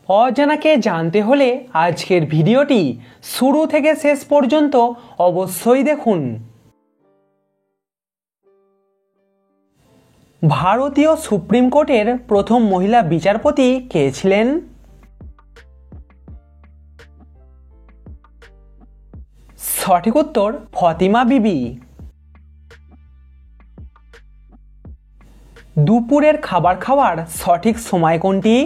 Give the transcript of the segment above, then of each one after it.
অজানাকে জানতে হলে আজকের ভিডিওটি শুরু থেকে শেষ পর্যন্ত অবশ্যই দেখুন। ভারতীয় সুপ্রিম কোর্টের প্রথম মহিলা বিচারপতি কে ছিলেন? সঠিক উত্তর ফতিমা বিবি। দুপুরের খাবার খাওয়ার সঠিক সময় কোনটি?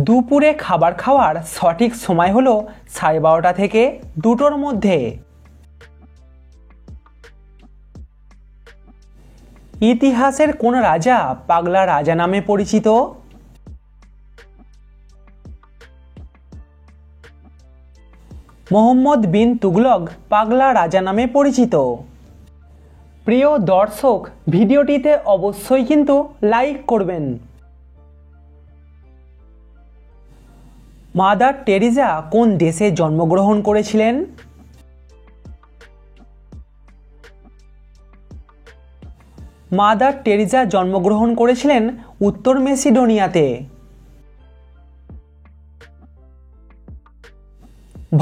দুপুরে খাবার খাওয়ার সঠিক সময় হলো 12:30 থেকে 2টোর মধ্যে। ইতিহাসের কোন রাজা পাগলা রাজা নামে পরিচিত? মোহাম্মদ বিন তুগলক পাগলা রাজা নামে পরিচিত। প্রিয় দর্শক, ভিডিওটিতে অবশ্যই কিন্তু লাইক করবেন। মাদার টেরিজা কোন দেশে জন্মগ্রহণ করেছিলেন? মাদার টেরিজা জন্মগ্রহণ করেছিলেন উত্তর মেসিডোনিয়াতে।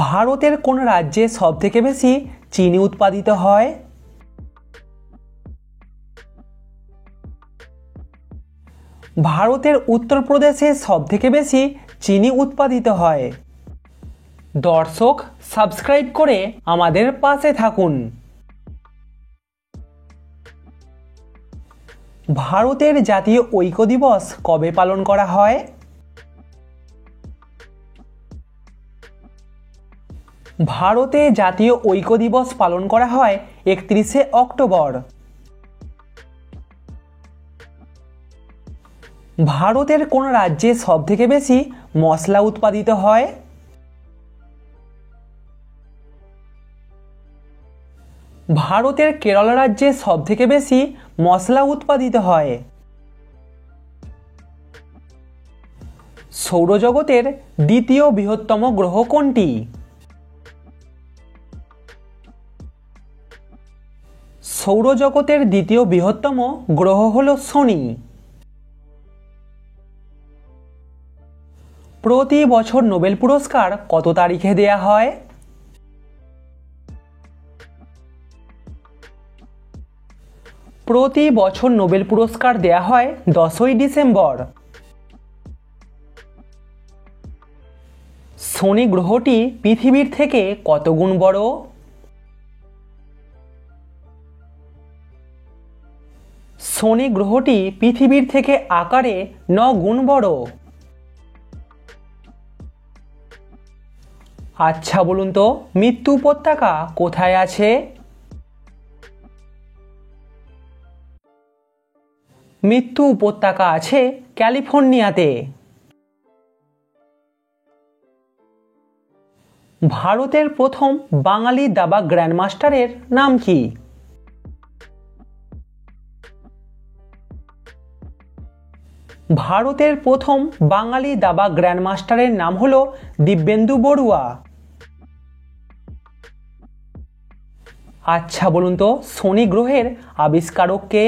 ভারতের কোন রাজ্যে সবথেকে বেশি চিনি উৎপাদিত হয়? ভারতের উত্তরপ্রদেশে সবথেকে বেশি চিনি উৎপাদিত হয়। দর্শক, সাবস্ক্রাইব করে আমাদের পাশে থাকুন। ভারতের জাতীয় ঐক্য দিবস কবে পালন করা হয়? ভারতে জাতীয় ঐক্য দিবস পালন করা হয় 31শে অক্টোবর। ভারতের কোন রাজ্যে সবথেকে বেশি মশলা উৎপাদিত হয়? ভারতের কেরল রাজ্যে সবথেকে বেশি মশলা উৎপাদিত হয়। সৌরজগতের দ্বিতীয় বৃহত্তম গ্রহ কোনটি? সৌরজগতের দ্বিতীয় বৃহত্তম গ্রহ হল শনি। প্রতি বছর নোবেল পুরস্কার কত তারিখে দেয়া হয়? প্রতি বছর নোবেল পুরস্কার দেয়া হয় 10ই ডিসেম্বর। শনি গ্রহটি পৃথিবীর থেকে কত গুণ বড়? শনি গ্রহটি পৃথিবীর থেকে আকারে 9 গুণ বড়। আচ্ছা বলুন তো, মৃত্যু উপত্যকা কোথায় আছে? মৃত্যু উপত্যকা আছে ক্যালিফোর্নিয়াতে। ভারতের প্রথম বাঙালি দাবা গ্র্যান্ডমাস্টারের নাম কি? ভারতের প্রথম বাঙালি দাবা গ্র্যান্ডমাস্টারের নাম হল দিব্যেন্দু বড়ুয়া। আচ্ছা বলুন তো, শনি গ্রহের আবিষ্কারক কে?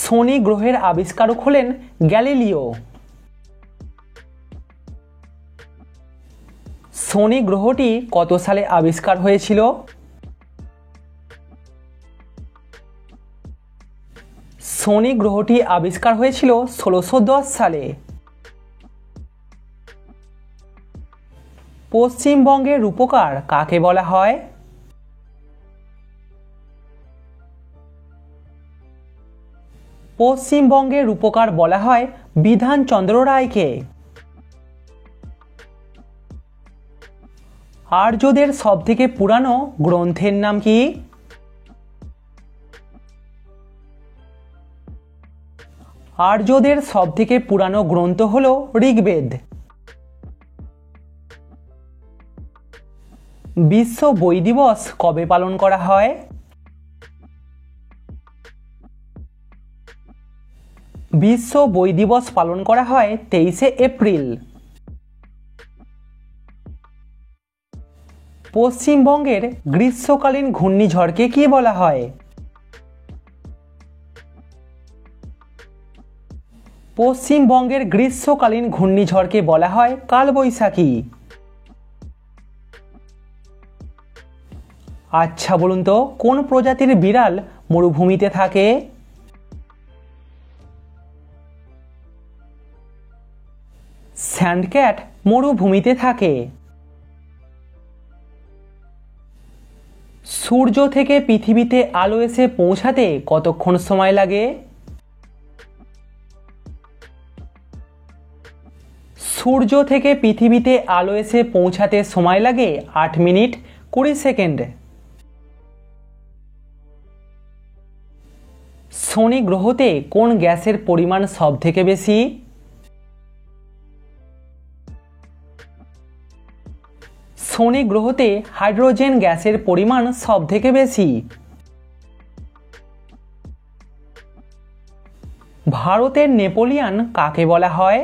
শনি গ্রহের আবিষ্কারক হলেন গ্যালিলিও। শনি গ্রহটি কত সালে আবিষ্কার হয়েছিল? শনি গ্রহটি আবিষ্কার হয়েছিল 1610 সালে। পশ্চিমবঙ্গের রূপকার কাকে বলা হয়? পশ্চিমবঙ্গের রূপকার বলা হয় বিধানচন্দ্র রায়কে। আর্যদের সবথেকে পুরানো গ্রন্থের নাম কি? আর্যদের সবথেকে পুরানো গ্রন্থ হল ঋগ্বেদ। বিশ্ব বই দিবস কবে পালন করা হয়? বিশ্ব বই দিবস পালন করা হয় 23শে এপ্রিল। পশ্চিমবঙ্গের গ্রীষ্মকালীন ঘূর্ণিঝড়কে কী বলা হয়? পশ্চিমবঙ্গের গ্রীষ্মকালীন ঘূর্ণিঝড়কে বলা হয় কালবৈশাখী। আচ্ছা বলুন তো, কোন প্রজাতির বিড়াল মরুভূমিতে থাকে? স্যান্ডক্যাট মরুভূমিতে থাকে। সূর্য থেকে পৃথিবীতে আলো এসে পৌঁছাতে কতক্ষণ সময় লাগে? সূর্য থেকে পৃথিবীতে আলো এসে পৌঁছাতে সময় লাগে 8 মিনিট 20 সেকেন্ড। শনি গ্রহতে কোন গ্যাসের পরিমাণ সবথেকে বেশি? শনি গ্রহতে হাইড্রোজেন গ্যাসের পরিমাণ সবথেকে বেশি। ভারতের নেপোলিয়ান কাকে বলা হয়?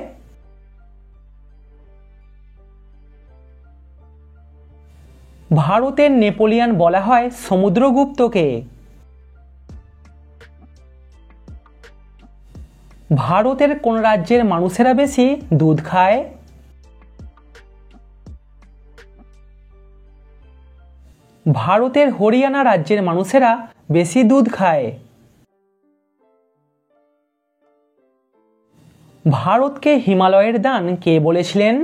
ভারতের নেপোলিয়ান বলা হয় সমুদ্রগুপ্তকে। ভারতের কোন রাজ্যের মানুষেরা বেশি দুধ খায়? ভারতের হরিয়ানা রাজ্যের মানুষেরা বেশি দুধ খায়। ভারতকে হিমালয়ের দান কে বলেছিলেন?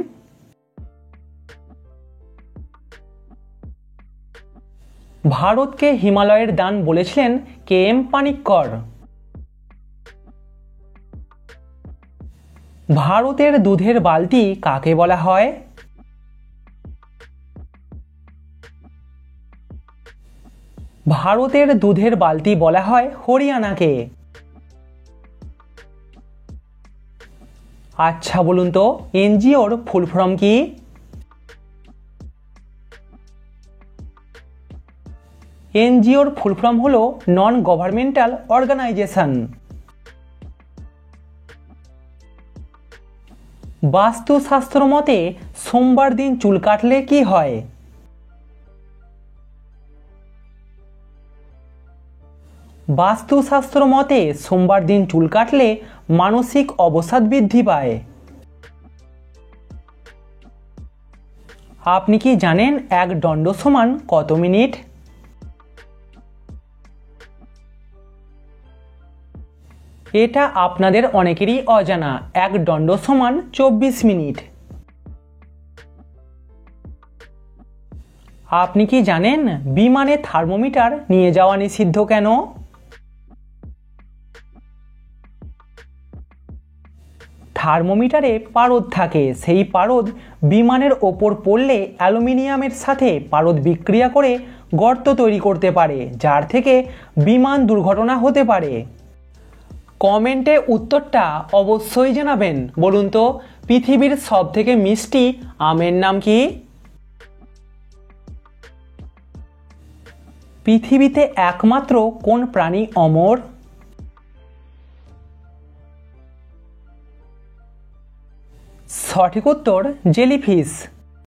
ভারতকে হিমালয়ের দান বলেছিলেন KM পানিক্কর। ভারতের দুধের বালতি কাকে বলা হয়? ভারতের দুধের বালতি বলা হয় হরিয়ানাকে। আচ্ছা বলুন তো, এনজিওর ফুল ফর্ম কি? এনজিওর ফুল ফর্ম হলো নন গভর্নমেন্টাল অর্গানাইজেশন। বাস্তুশাস্ত্র মতে সোমবার দিন চুল কাটলে কি হয়? বাস্তুশাস্ত্র মতে সোমবার দিন চুল কাটলে মানসিক অবসাদ বৃদ্ধি পায়। আপনি কি জানেন এক দণ্ড সমান কত মিনিট? এটা আপনাদের অনেকেরই অজানা, এক দণ্ড সমান 24 মিনিট। আপনি কি জানেন বিমানে থার্মোমিটার নিয়ে যাওয়া নিষিদ্ধ কেন? থার্মোমিটারে পারদ থাকে, সেই পারদ বিমানের ওপর পড়লে অ্যালুমিনিয়ামের সাথে পারদ বিক্রিয়া করে গর্ত তৈরি করতে পারে, যার থেকে বিমান দুর্ঘটনা হতে পারে। কমেন্টে উত্তরটা অবশ্যই জানাবেন। বলুন তো, পৃথিবীর সবথেকে মিষ্টি আমের নাম কি? পৃথিবীতে একমাত্র কোন প্রাণী অমর? সঠিক উত্তর জেলিফিশ।